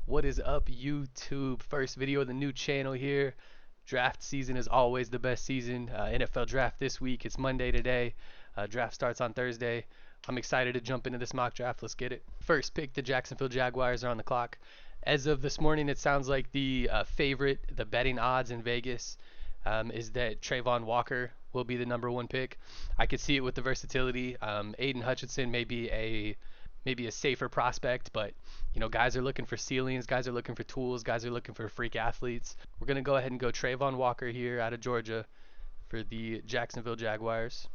What is up, YouTube? First video of the new channel here. Draft season is always the best season. NFL draft this week. It's Monday today. Draft starts on Thursday. I'm excited to jump into this mock draft. Let's get it. First pick, the Jacksonville Jaguars are on the clock. As of this morning, it sounds like the favorite, the betting odds in Vegas, is that Trayvon Walker will be the #1 pick. I could see it with the versatility. Aiden Hutchinson may be a safer prospect, but guys are looking for ceilings, guys are looking for tools, guys are looking for freak athletes. We're gonna go ahead and go Trayvon Walker here out of Georgia for the Jacksonville Jaguars.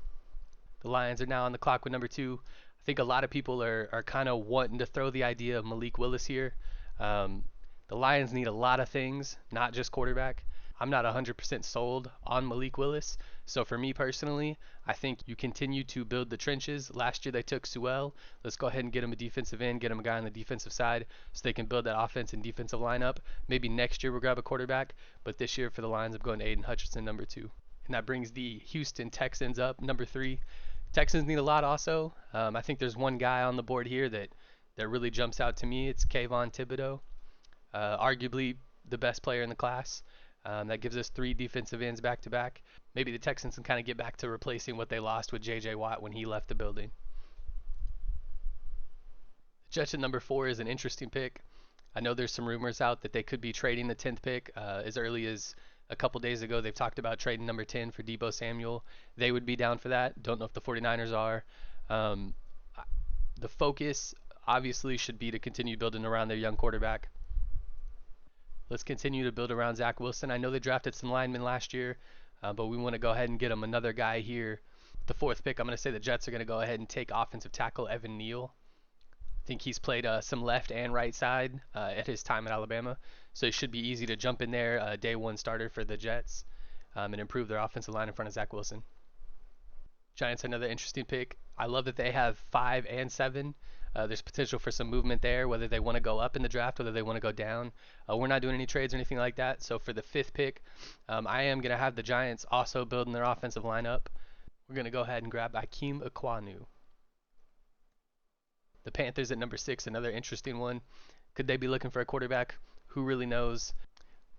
The Lions are now on the clock with #2. I think a lot of people are kind of wanting to throw the idea of Malik Willis here. Um, the Lions need a lot of things, not just quarterback. I'm not 100% sold on Malik Willis. So for me personally, I think you continue to build the trenches. Last year they took Sewell. Let's go ahead and get him a defensive end, get him a guy on the defensive side so they can build that offense and defensive lineup. Maybe next year we'll grab a quarterback, but this year for the Lions I'm going Aiden Hutchinson #2. And that brings the Houston Texans up #3. Texans need a lot also. I think there's one guy on the board here that really jumps out to me. It's Kayvon Thibodeau, arguably the best player in the class. That gives us 3 defensive ends back to back. Maybe the Texans can kind of get back to replacing what they lost with J.J. Watt when he left the building. Jets at #4 is an interesting pick. I know there's some rumors out that they could be trading the 10th pick. As early as a couple days ago, they've talked about trading #10 for Deebo Samuel. They would be down for that. Don't know if the 49ers are. The focus obviously should be to continue building around their young quarterback. Let's continue to build around Zach Wilson. I know they drafted some linemen last year, but we want to go ahead and get them another guy here. The 4th pick, I'm going to say the Jets are going to go ahead and take offensive tackle Evan Neal. I think he's played some left and right side at his time at Alabama, so it should be easy to jump in there, day 1 starter for the Jets, and improve their offensive line in front of Zach Wilson. Giants are another interesting pick. I love that they have 5 and 7. There's potential for some movement there, whether they want to go up in the draft, whether they want to go down. We're not doing any trades or anything like that. So for the 5th pick, I am going to have the Giants also building their offensive lineup. We're going to go ahead and grab Akeem Ekwonu. The Panthers at #6, another interesting one. Could they be looking for a quarterback? Who really knows?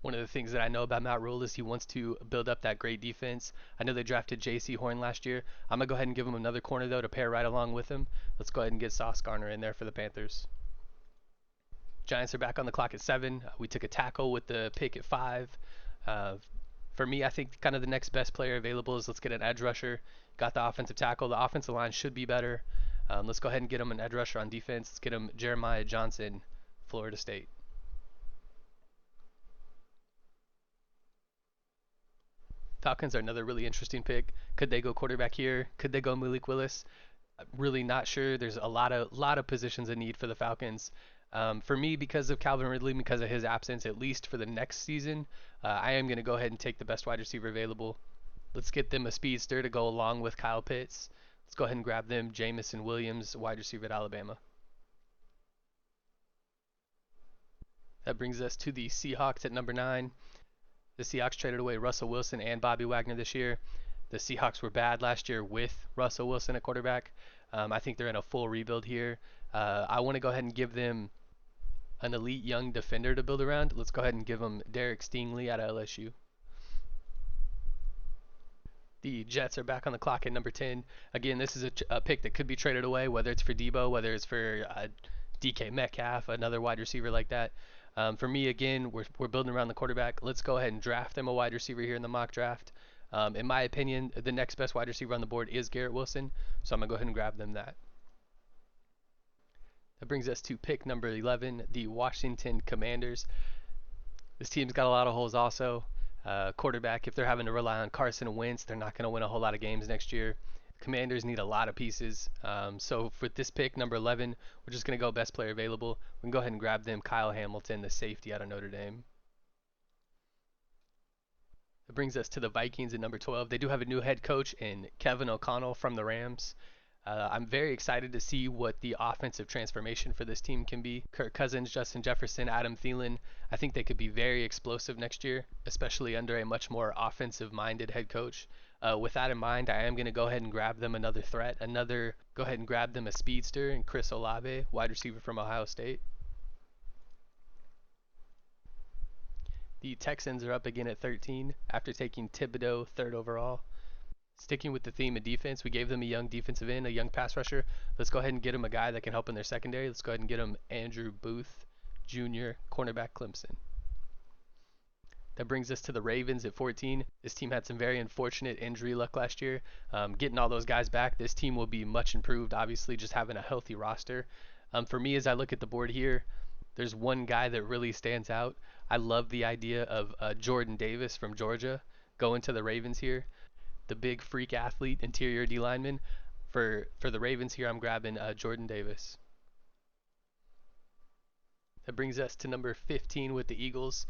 One of the things that I know about Matt Rule is he wants to build up that great defense. I know they drafted J.C. Horn last year. I'm going to go ahead and give him another corner, though, to pair right along with him. Let's go ahead and get Sauce Gardner in there for the Panthers. Giants are back on the clock at 7. We took a tackle with the pick at 5. For me, I think kind of the next best player available is let's get an edge rusher. Got the offensive tackle. The offensive line should be better. Let's go ahead and get him an edge rusher on defense. Let's get him Jeremiah Johnson, Florida State. Falcons are another really interesting pick. Could they go quarterback here? Could they go Malik Willis? Really not sure. There's a lot of positions in need for the Falcons. For me, because of Calvin Ridley, because of his absence, at least for the next season, I am going to go ahead and take the best wide receiver available. Let's get them a speedster to go along with Kyle Pitts. Let's go ahead and grab them Jamison Williams, wide receiver at Alabama. That brings us to the Seahawks at #9. The Seahawks traded away Russell Wilson and Bobby Wagner this year. The Seahawks were bad last year with Russell Wilson at quarterback. I think they're in a full rebuild here. I want to go ahead and give them an elite young defender to build around. Let's go ahead and give them Derek Stingley out of LSU. The Jets are back on the clock at #10. Again, this is a pick that could be traded away, whether it's for Deebo, whether it's for DK Metcalf, another wide receiver like that. For me, again, we're building around the quarterback. Let's go ahead and draft them a wide receiver here in the mock draft. In my opinion, the next best wide receiver on the board is Garrett Wilson, so I'm going to go ahead and grab them that. That brings us to pick #11, the Washington Commanders. This team's got a lot of holes also. Quarterback, if they're having to rely on Carson Wentz, they're not going to win a whole lot of games next year. Commanders need a lot of pieces. So for this pick, #11, we're just going to go best player available. We can go ahead and grab them Kyle Hamilton, the safety out of Notre Dame. That brings us to the Vikings at #12. They do have a new head coach in Kevin O'Connell from the Rams. I'm very excited to see what the offensive transformation for this team can be. Kirk Cousins, Justin Jefferson, Adam Thielen, I think they could be very explosive next year, especially under a much more offensive-minded head coach. With that in mind, I am going to go ahead and grab them another threat, go ahead and grab them a speedster and Chris Olave, wide receiver from Ohio State. The Texans are up again at 13 after taking Thibodeau third overall. Sticking with the theme of defense, we gave them a young defensive end, a young pass rusher. Let's go ahead and get them a guy that can help in their secondary. Let's go ahead and get them Andrew Booth Jr., cornerback, Clemson. That brings us to the Ravens at 14. This team had some very unfortunate injury luck last year. Getting all those guys back, this team will be much improved, obviously, just having a healthy roster. For me, as I look at the board here, there's one guy that really stands out. I love the idea of Jordan Davis from Georgia going to the Ravens here. The big freak athlete, interior D lineman. For the Ravens here, I'm grabbing Jordan Davis. That brings us to number 15 with the Eagles.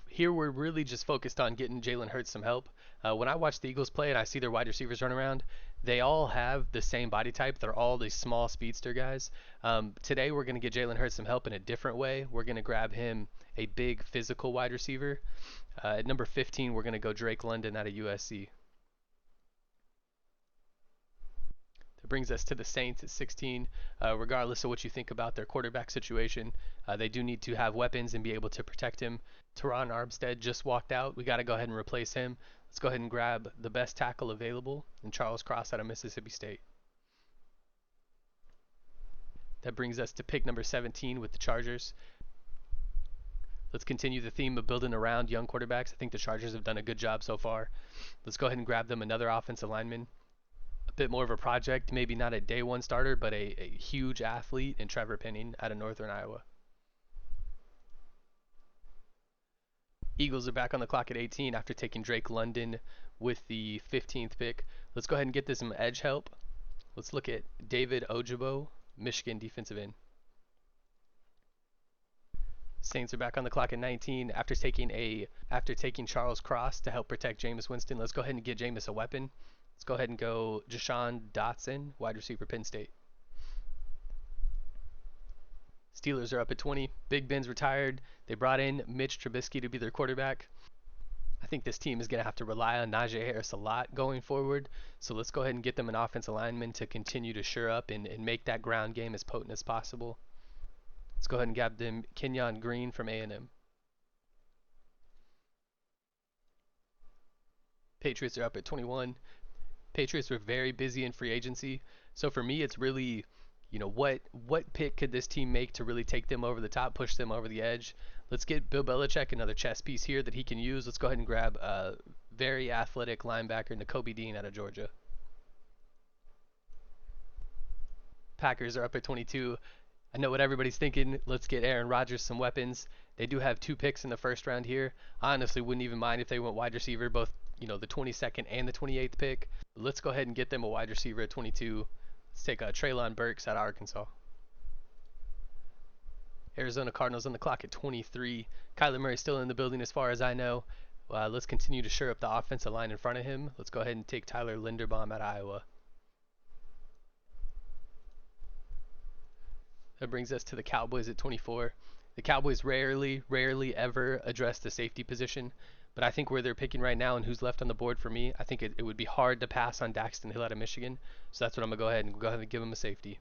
Here we're really just focused on getting Jalen Hurts some help. When I watch the Eagles play and I see their wide receivers run around, they all have the same body type. They're all these small speedster guys. Today we're going to get Jalen Hurts some help in a different way. We're going to grab him a big physical wide receiver. At number 15, we're going to go Drake London out of USC. That brings us to the Saints at 16. Regardless of what you think about their quarterback situation, they do need to have weapons and be able to protect him. Teron Armstead just walked out. We got to go ahead and replace him. Let's go ahead and grab the best tackle available in Charles Cross out of Mississippi State. That brings us to pick number 17 with the Chargers. Let's continue the theme of building around young quarterbacks. I think the Chargers have done a good job so far. Let's go ahead and grab them another offensive lineman. A bit more of a project, maybe not a day one starter, but a huge athlete in Trevor Penning out of Northern Iowa. Eagles are back on the clock at 18 after taking Drake London with the 15th pick. Let's go ahead and get this some edge help. Let's look at David Ojabo, Michigan defensive end. Saints are back on the clock at 19 after taking Charles Cross to help protect Jameis Winston. Let's go ahead and get Jameis a weapon. Let's go ahead and go Jashawn Dotson, wide receiver, Penn State. Steelers are up at 20. Big Ben's retired. They brought in Mitch Trubisky to be their quarterback. I think this team is going to have to rely on Najee Harris a lot going forward. So let's go ahead and get them an offensive lineman to continue to shore up and make that ground game as potent as possible. Let's go ahead and grab them Kenyon Green from A&M. Patriots are up at 21. Patriots were very busy in free agency. So for me, it's really, what pick could this team make to really take them over the top, push them over the edge? Let's get Bill Belichick another chess piece here that he can use. Let's go ahead and grab a very athletic linebacker, Nakobe Dean out of Georgia. Packers are up at 22. I know what everybody's thinking. Let's get Aaron Rodgers some weapons. They do have 2 picks in the first round here. I honestly wouldn't even mind if they went wide receiver, both the 22nd and the 28th pick. But let's go ahead and get them a wide receiver at 22. Let's take Treylon Burks out of Arkansas. Arizona Cardinals on the clock at 23. Kyler Murray still in the building as far as I know. Let's continue to shore up the offensive line in front of him. Let's go ahead and take Tyler Linderbaum out of Iowa. That brings us to the Cowboys at 24. The Cowboys rarely ever address the safety position, but I think where they're picking right now and who's left on the board for me, I think it would be hard to pass on Daxton Hill out of Michigan. So that's what I'm going to go ahead and give him a safety.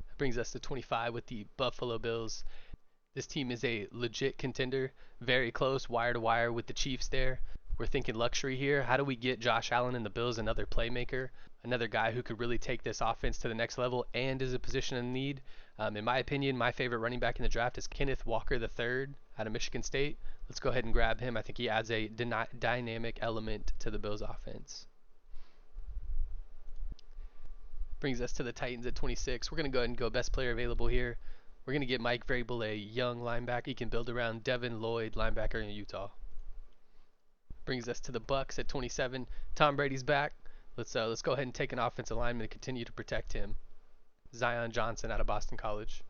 That brings us to 25 with the Buffalo Bills. This team is a legit contender, very close, wire to wire with the Chiefs there. We're thinking luxury here. How do we get Josh Allen and the Bills another playmaker, another guy who could really take this offense to the next level and is a position in need? In my opinion, my favorite running back in the draft is Kenneth Walker III out of Michigan State. Let's go ahead and grab him. I think he adds a dynamic element to the Bills offense. Brings us to the Titans at 26. We're going to go ahead and go best player available here. We're going to get Mike Vrabel, a young linebacker. He can build around Devin Lloyd, linebacker in Utah. Brings us to the Bucks at 27. Tom Brady's back. Let's go ahead and take an offensive lineman and continue to protect him. Zion Johnson out of Boston College.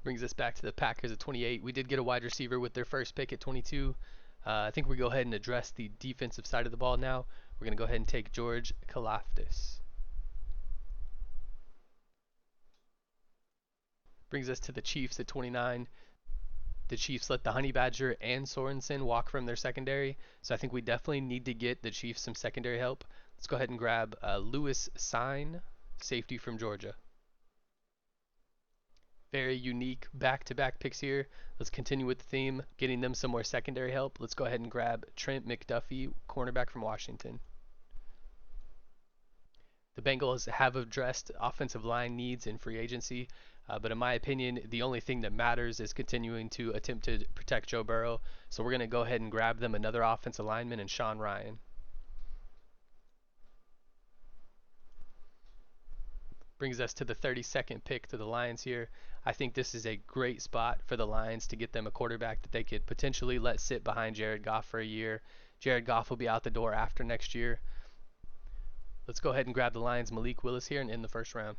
Brings us back to the Packers at 28. We did get a wide receiver with their first pick at 22. I think we go ahead and address the defensive side of the ball now. We're going to go ahead and take George Kalafdis. Brings us to the Chiefs at 29. The Chiefs let the Honey Badger and Sorensen walk from their secondary, so I think we definitely need to get the Chiefs some secondary help. Let's go ahead and grab Lewis Sine, safety from Georgia. Very unique back-to-back picks here. Let's continue with the theme, getting them some more secondary help. Let's go ahead and grab Trent McDuffie, cornerback from Washington. The Bengals have addressed offensive line needs in free agency, but in my opinion, the only thing that matters is continuing to attempt to protect Joe Burrow. So we're going to go ahead and grab them another offensive lineman and Sean Ryan. Brings us to the 32nd pick to the Lions here. I think this is a great spot for the Lions to get them a quarterback that they could potentially let sit behind Jared Goff for a year. Jared Goff will be out the door after next year. Let's go ahead and grab the Lions' Malik Willis here and in the first round.